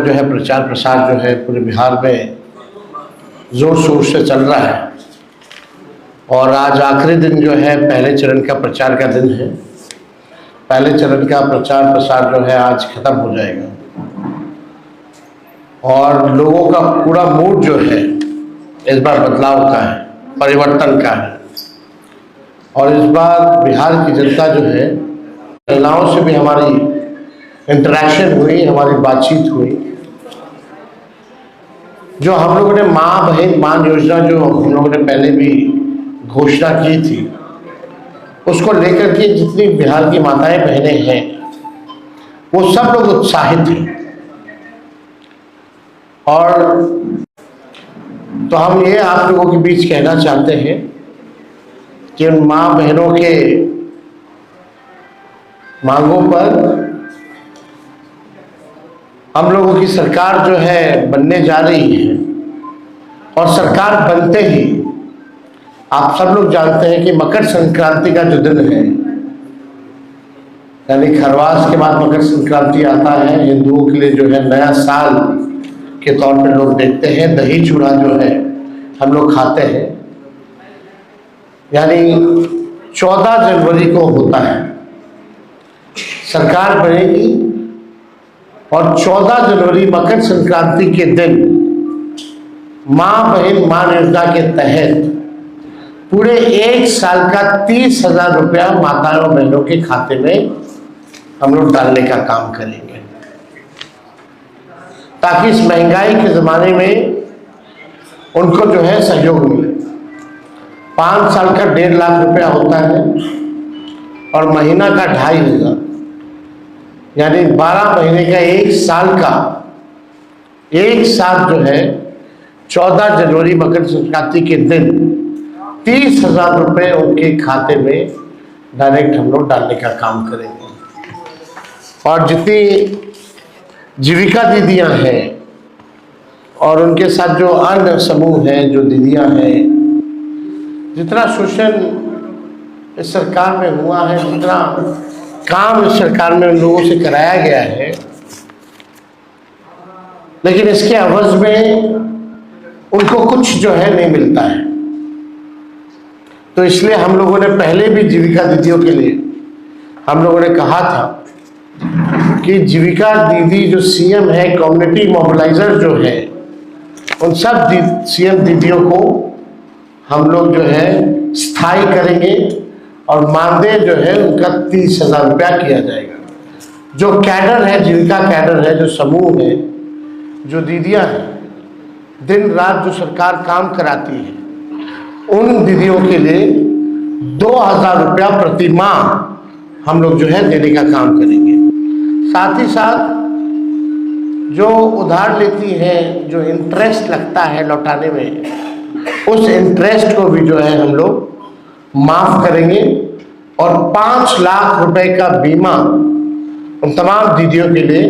जो है प्रचार प्रसार जो है पूरे बिहार में जोर शोर से चल रहा है और आज आखिरी दिन जो है पहले चरण का प्रचार का दिन है। पहले चरण का प्रचार प्रसार जो है आज खत्म हो जाएगा और लोगों का पूरा मूड जो है इस बार बदलाव का है, परिवर्तन का है। और इस बार बिहार की जनता जो है, महिलाओं से भी हमारी इंटरेक्शन हुई, हमारी बातचीत हुई। जो हम लोगों ने माँ बहन मान योजना जो हम लोगों ने पहले भी घोषणा की थी, उसको लेकर के जितनी बिहार की माताएं बहनें हैं वो सब लोग उत्साहित हैं। और तो हम ये आप लोगों के बीच कहना चाहते हैं कि उन माँ बहनों के मांगों पर हम लोगों की सरकार जो है बनने जा रही है। और सरकार बनते ही आप सब लोग जानते हैं कि मकर संक्रांति का जो दिन है, यानी खरवास के बाद मकर संक्रांति आता है, हिंदुओं के लिए जो है नया साल के तौर पे लोग देखते हैं। दही चूड़ा जो है हम लोग खाते हैं, यानी 14 जनवरी को होता है सरकार बनेगी और 14 जनवरी मकर संक्रांति के दिन माँ बहन मान योजना के तहत पूरे एक साल का 30,000 रुपया माताओं और बहनों के खाते में हम लोग डालने का काम करेंगे, ताकि इस महंगाई के ज़माने में उनको जो है सहयोग मिले। 5 साल का 1.5 लाख रुपया होता है और महीना का 2,500, यानी 12 महीने का एक साल का एक साथ जो है 14 जनवरी मकर संक्रांति के दिन 30,000 रुपये उनके खाते में डायरेक्ट हम लोग डालने का काम करेंगे। और जितनी जीविका दीदियां हैं और उनके साथ जो अन्य समूह हैं, जो दीदियां हैं, जितना शोषण इस सरकार में हुआ है, जितना काम इस सरकार में उन लोगों से कराया गया है, लेकिन इसके अवज में उनको कुछ जो है नहीं मिलता है। तो इसलिए हम लोगों ने पहले भी जीविका दीदियों के लिए हम लोगों ने कहा था कि जीविका दीदी जो सीएम है, कम्युनिटी मोबिलाइजर जो है, उन सब सीएम दीदियों को हम लोग जो है स्थायी करेंगे और मानदेय जो है उनका 30,000 रुपया किया जाएगा। जो कैडर है, जीविका कैडर है, जो समूह है, जो दीदियां हैं, दिन रात जो सरकार काम कराती है, उन दीदियों के लिए 2,000 रुपया प्रति माह हम लोग जो है देने का काम करेंगे। साथ ही साथ जो उधार लेती हैं, जो इंटरेस्ट लगता है लौटाने में, उस इंटरेस्ट को भी जो है हम लोग माफ करेंगे और 5 लाख रुपए का बीमा उन तमाम दीदियों के लिए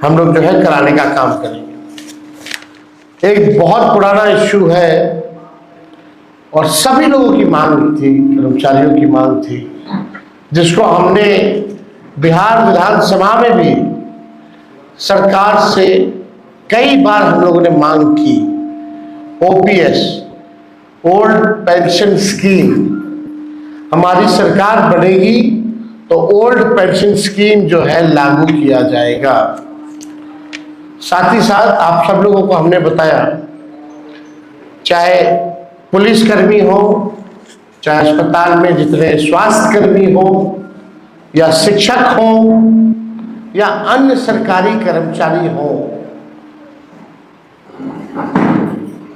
हम लोग जो है कराने का काम करेंगे। एक बहुत पुराना इश्यू है और सभी लोगों की मांग थी, कर्मचारियों की मांग थी, जिसको हमने बिहार विधानसभा में भी सरकार से कई बार हम लोगों ने मांग की। ओपीएस, ओल्ड पेंशन स्कीम, हमारी सरकार बनेगी तो ओल्ड पेंशन स्कीम जो है लागू किया जाएगा। साथ ही साथ आप सब लोगों को हमने बताया, चाहे पुलिसकर्मी हो, चाहे अस्पताल में जितने स्वास्थ्य कर्मी हो, या शिक्षक हो, या अन्य सरकारी कर्मचारी हो,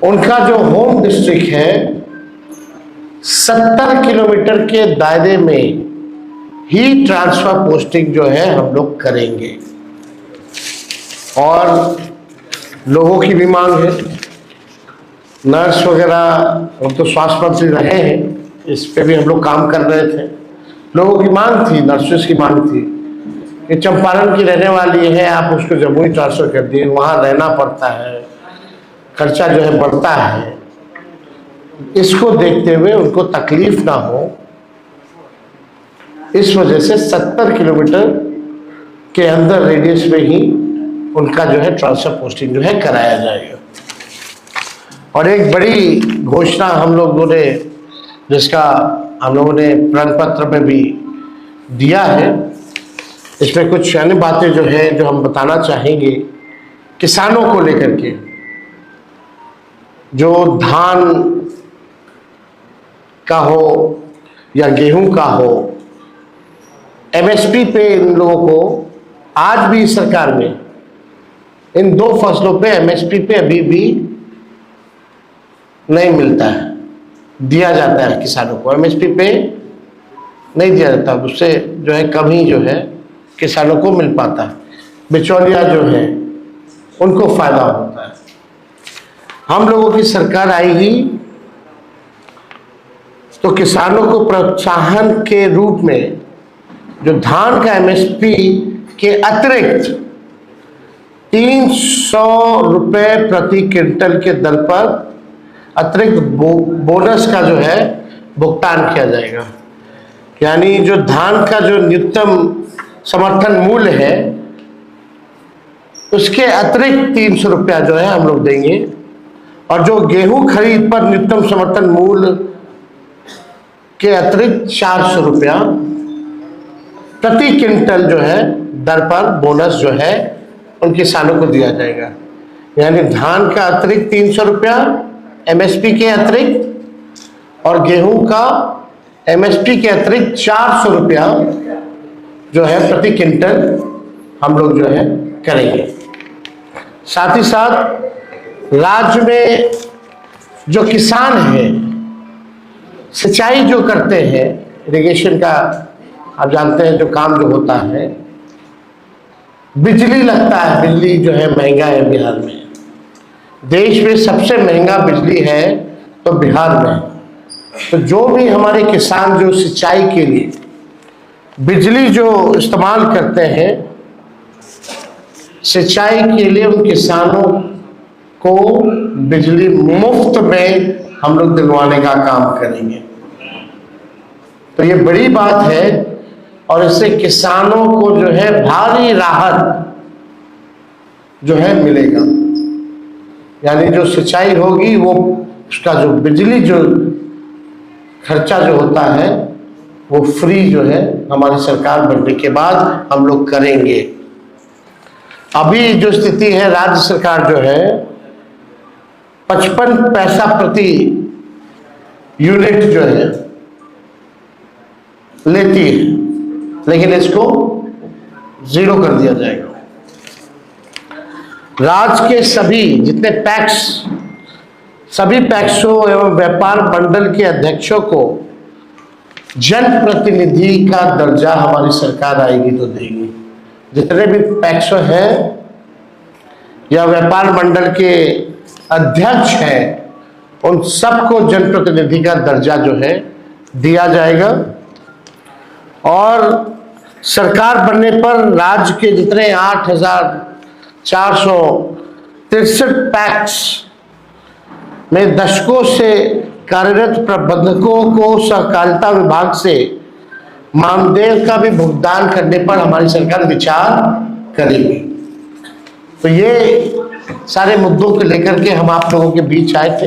उनका जो होम डिस्ट्रिक्ट है 70 किलोमीटर के दायरे में ही ट्रांसफर पोस्टिंग जो है हम लोग करेंगे। और लोगों की भी मांग है, नर्स वगैरह, हम तो स्वास्थ्य मंत्री रहे हैं, इस पे भी हम लोग काम कर रहे थे। लोगों की मांग थी, नर्सेस की मांग थी कि चंपारण की रहने वाली है, आप उसको जम्मू ही ट्रांसफर कर दिए, वहाँ रहना पड़ता है, खर्चा जो है बढ़ता है। इसको देखते हुए उनको तकलीफ ना हो, इस वजह से 70 किलोमीटर के अंदर रेडियस में ही उनका जो है ट्रांसफर पोस्टिंग जो है कराया जाएगा। और एक बड़ी घोषणा हम लोगों ने, जिसका हम लोगों ने प्रण पत्र में भी दिया है, इसमें कुछ अन्य बातें जो है जो हम बताना चाहेंगे किसानों को लेकर के। जो धान का हो या गेहूं का हो, एमएसपी पे इन लोगों को आज भी सरकार ने इन दो फसलों पे एमएसपी पे अभी भी नहीं मिलता है। दिया जाता है किसानों को, एमएसपी पे नहीं दिया जाता, उससे जो है कम ही जो है किसानों को मिल पाता है। बिचौलिया जो है उनको फायदा होता है। हम लोगों की सरकार आएगी तो किसानों को प्रोत्साहन के रूप में जो धान का एमएसपी के अतिरिक्त 300 रुपये प्रति क्विंटल के दर पर अतिरिक्त बोनस का जो है भुगतान किया जाएगा। यानी जो धान का जो न्यूनतम समर्थन मूल्य है उसके अतिरिक्त 300 रुपया जो है हम लोग देंगे, और जो गेहूं खरीद पर न्यूनतम समर्थन मूल्य के अतिरिक्त 400 रुपया प्रति क्विंटल जो है दर पर बोनस जो है उन किसानों को दिया जाएगा। यानी धान का अतिरिक्त 300 रुपया एमएसपी के अतिरिक्त, और गेहूं का एमएसपी के अतिरिक्त 400 रुपया जो है प्रति क्विंटल हम लोग जो है करेंगे। साथ ही साथ राज्य में जो किसान हैं, सिंचाई जो करते हैं, इरिगेशन का आप जानते हैं जो काम जो होता है, बिजली लगता है, बिजली जो है महंगा है बिहार में। देश में सबसे महंगा बिजली है तो बिहार में। तो जो भी हमारे किसान जो सिंचाई के लिए बिजली जो इस्तेमाल करते हैं, सिंचाई के लिए उन किसानों को बिजली मुफ्त में हम लोग दिलवाने का काम करेंगे। तो ये बड़ी बात है और इससे किसानों को जो है भारी राहत जो है मिलेगा। यानी जो सिंचाई होगी वो उसका जो बिजली जो खर्चा जो होता है वो फ्री जो है हमारी सरकार बनने के बाद हम लोग करेंगे। अभी जो स्थिति है, राज्य सरकार जो है 55 पैसा प्रति यूनिट जो है लेती है, लेकिन इसको 0 कर दिया जाएगा। राज्य के सभी जितने पैक्स, सभी पैक्सों एवं व्यापार मंडल के अध्यक्षों को जनप्रतिनिधि का दर्जा हमारी सरकार आएगी तो देगी। जितने भी पैक्सों हैं या व्यापार मंडल के अध्यक्ष हैं, उन सबको जनप्रतिनिधि का दर्जा जो है दिया जाएगा। और सरकार बनने पर राज्य के जितने 8,463 पैक्स में दशकों से कार्यरत प्रबंधकों को सहकारिता विभाग से मानदेय का भी भुगतान करने पर हमारी सरकार विचार करेगी। तो ये सारे मुद्दों को लेकर के हम आप लोगों के बीच आए थे।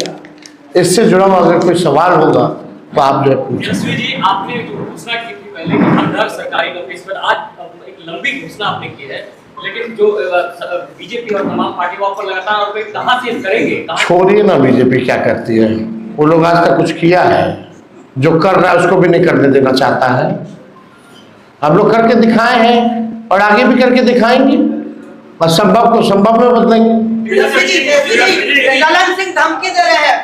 इससे जुड़ा हुआ अगर कोई सवाल होगा तो आप जो है पूछें। जी, आपने जो घोषणा की थी पहले कि हर सरकारी नौकरी, इस पर आज एक लंबी घोषणा आपने की है, लेकिन जो बीजेपी और तमाम पार्टी वहां पर लगातार और कहां से करेंगे? छोड़िए ना बीजेपी क्या करती है, वो लोग आज तक कुछ किया है? जो कर रहा है उसको भी नहीं करने देना चाहता है। हम लोग करके दिखाए हैं और आगे भी करके दिखाएंगे, और संभव को संभव में बदलेंगे। ललन सिंह धमकी दे रहे हैं,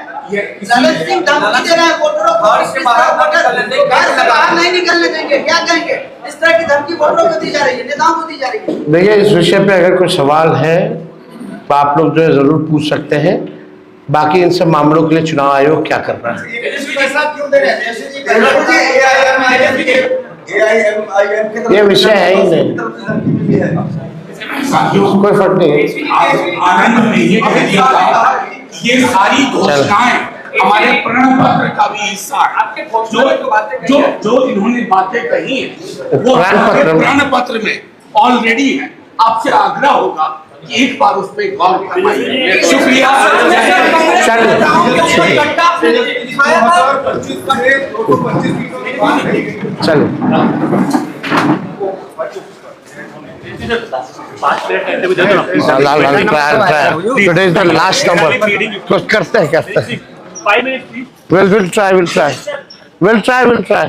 ललन सिंह धमकी दे रहे हैं, वोटरों को घर से बाहर नहीं निकलने देंगे। क्या कहेंगे? इस तरह की धमकी वोटरों को दी जा रही है, नेताओं को दी जा रही है। देखिए, इस विषय पे अगर कोई सवाल है तो आप लोग जो है जरूर पूछ सकते हैं। बाकी इन सब मामलों के लिए चुनाव आयोग क्या कर रहा है, ये विषय है ही नहीं, कोई फर्क नहीं है। आनंद में ये कह दिया ये सारी घोषणाएं हमारे प्रण पत्र का भी हिस्सा है। जो इन्होंने बातें कही है वो प्रण पत्र में ऑलरेडी है। आपसे आग्रह होगा एक बार उस पर गौर फरमाइए। शुक्रिया। चलिए चलो today is the last number. कुछ करते हैं 5 minutes please. We'll try.